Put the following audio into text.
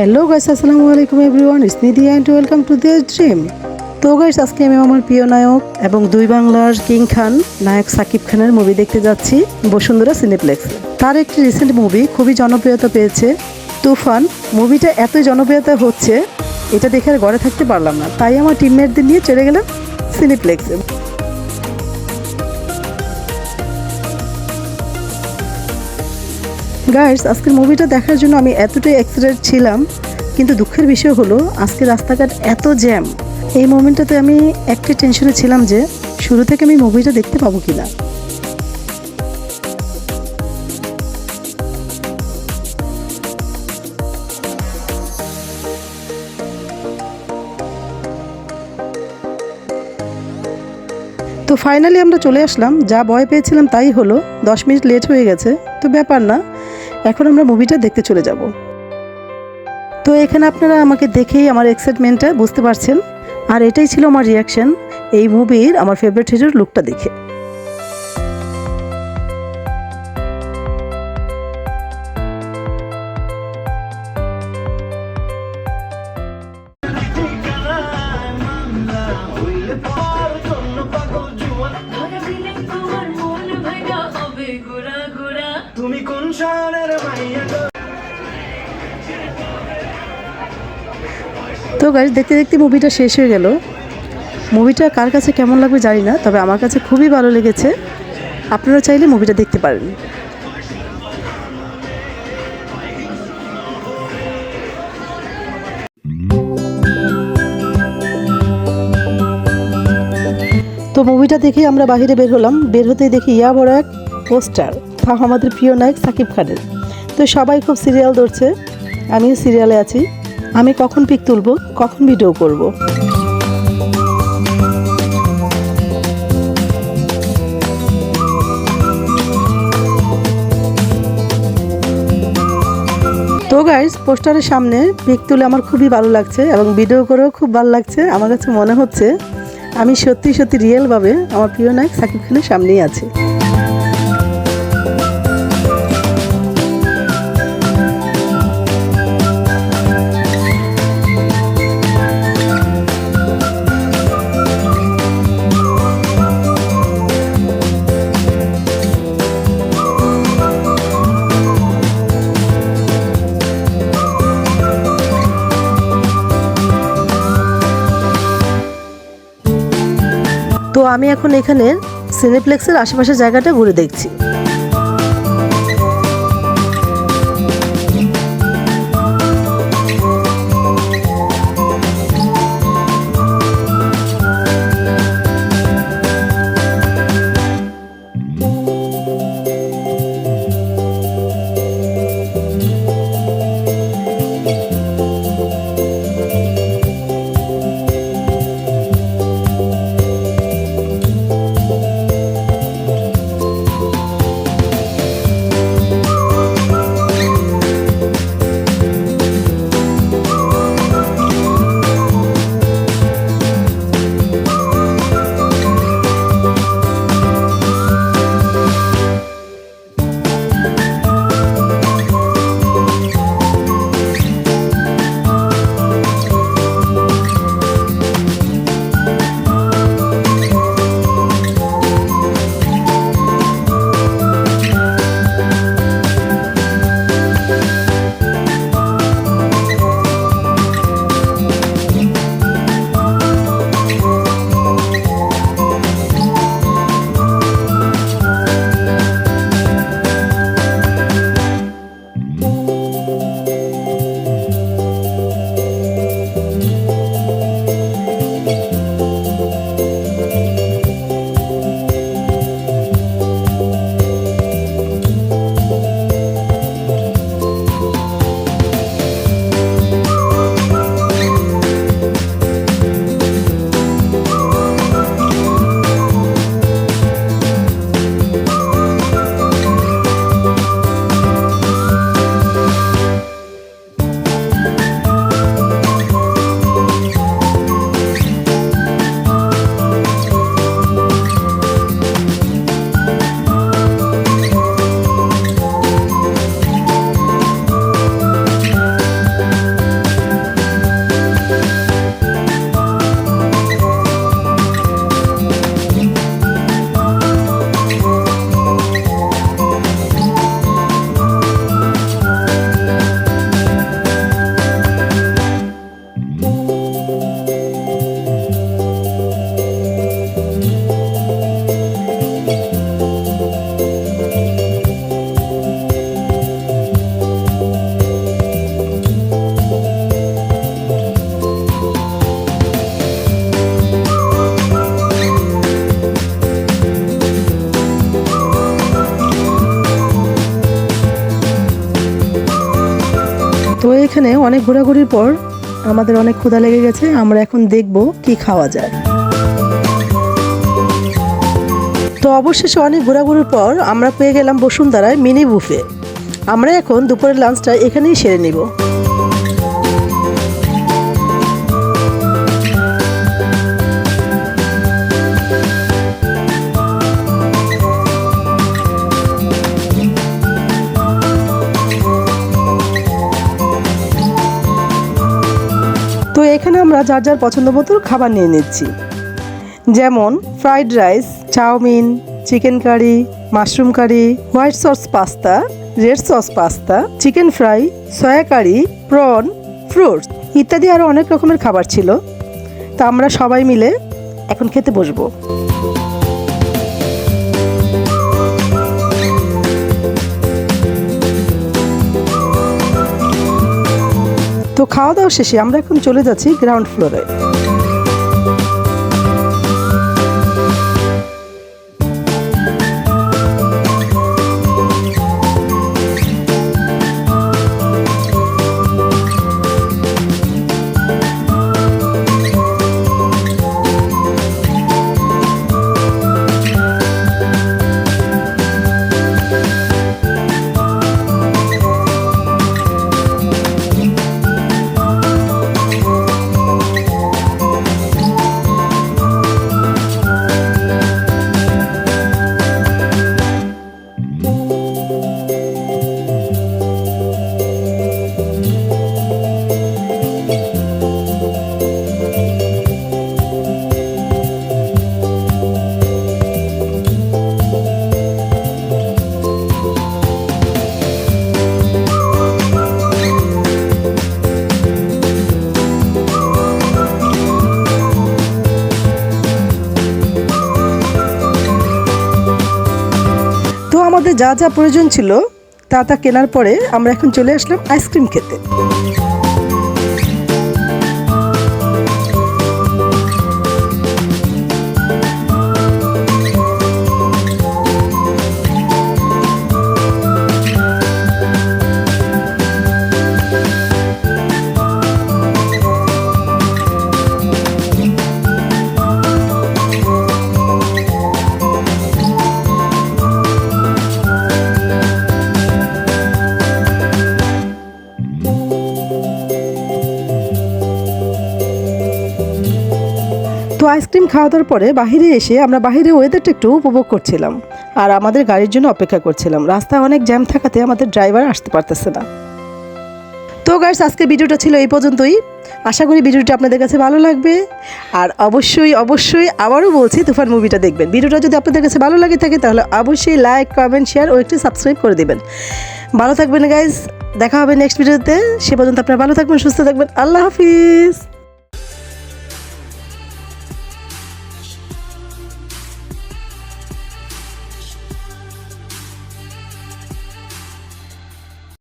Hello guys, আসসালামু আলাইকুম everyone, it's Nidhi and welcome to this dream. তো guys, আজকে আমি আমার প্রিয় নায়ক এবং দুই বাংলার কিং খান নায়ক সাকিব খানের মুভি দেখতে যাচ্ছি বসুন্ধরা সিনেপ্লেক্স। তার একটি রিসেন্ট মুভি খুবই জনপ্রিয়তা পেয়েছে, তুফান। মুভিটা এতই জনপ্রিয়তা হচ্ছে, এটা দেখে আর ঘরে থাকতে পারলাম না, তাই আমার টিমমেটদের নিয়ে চলে গেলাম সিনেপ্লেক্সে। গাইস, আজকের মুভিটা দেখার জন্য আমি এতটাই এক্সাইটেড ছিলাম, কিন্তু দুঃখের বিষয় হলো আজকে রাস্তাঘাট এত জ্যাম। এই মোমেন্টটাতে আমি একটা টেনশনে ছিলাম যে শুরু থেকে আমি মুভিটা দেখতে পাবো কিনা। তো ফাইনালি আমরা চলে আসলাম, যা ভয় পেয়েছিলাম তাই হলো, 10 মিনিট লেট হয়ে গেছে, তো ব্যাপার না, এখন আমরা মুভিটা দেখতে চলে যাব। তো এখানে আপনারা আমাকে দেখেই আমার এক্সাইটমেন্টটা বুঝতে পারছেন, আর এটাই ছিল আমার রিয়াকশন এই মুভির আমার ফেভারিট হিরোর লুকটা দেখে। তুমি কোন শহরের মাইয়া? তো গাইস, দেখতে দেখতে মুভিটা শেষ হয়ে গেল। মুভিটা কার কাছে কেমন লাগবে জানি না, তবে আমার কাছে খুবই ভালো লেগেছে। আপনারা চাইলে মুভিটা দেখতে পারেন। তো মুভিটা দেখে আমরা বাইরে বের হলাম, বের হতেই দেখি ইয়া বড় এক পোস্টার, তা আমাদের প্রিয় নায়ক সাকিব খানের। তো সবাই খুব সিরিয়াল ধরছে, আমিও সিরিয়ালে আছি। আমি কখন পিক তুলবো, কখন ভিডিও করব। তো গাইস, পোস্টারের সামনে পিক তুলে আমার খুবই ভালো লাগছে এবং ভিডিও করেও খুব ভালো লাগছে। আমার কাছে মনে হচ্ছে আমি সত্যি সত্যি রিয়েলভাবে আমার প্রিয় নায়ক সাকিব খানের সামনেই আছি। তো আমি এখন এখানে সিনেপ্লেক্সের আশেপাশের জায়গাটা ঘুরে দেখছি। এখানে অনেক ঘোরাঘুরির পর আমাদের অনেক ক্ষুধা লেগে গেছে। আমরা এখন দেখব কি খাওয়া যায়। তো অবশেষে অনেক ঘোরাঘুরির পর আমরা পেয়ে গেলাম বসুন্ধরায় মিনি বুফে। আমরা এখন দুপুরের লাঞ্চটা এখানেই সেরে নিব। তো এখানে আমরা যার যার পছন্দ মতো খাবার নিয়ে নিচ্ছি, যেমন fried rice, chowmein, chicken curry, mushroom curry, white sauce pasta, red sauce pasta, chicken fry, soya curry, prawn, fruits ইত্যাদি আরও অনেক রকমের খাবার ছিল। তা আমরা সবাই মিলে এখন খেতে বসবো। তো খাওয়া দাওয়া শেষে আমরা এখন চলে যাচ্ছি গ্রাউন্ড ফ্লোরে। আমাদের যা যা প্রয়োজন ছিল তা কেনার পরে আমরা এখন চলে আসলাম আইসক্রিম খেতে। তো আইসক্রিম খাওয়া দাওয়ার পরে বাহিরে এসে আমরা বাহিরে ওয়েদারটা একটু উপভোগ করছিলাম আর আমাদের গাড়ির জন্য অপেক্ষা করছিলাম। রাস্তায় অনেক জ্যাম থাকাতে আমাদের ড্রাইভার আসতে পারতেছে না। তো গাইস, আজকের ভিডিওটা ছিল এই পর্যন্তই। আশা করি ভিডিওটা আপনাদের কাছে ভালো লাগবে। আর অবশ্যই অবশ্যই আবারও বলছি, তুফান মুভিটা দেখবেন। ভিডিওটা যদি আপনাদের কাছে ভালো লাগে থাকে তাহলে অবশ্যই লাইক, কমেন্ট, শেয়ার ও একটি সাবস্ক্রাইব করে দেবেন। ভালো থাকবেন গাইস, দেখা হবে নেক্সট ভিডিওতে। সে পর্যন্ত আপনারা ভালো থাকবেন, সুস্থ থাকবেন। আল্লাহ হাফিজ।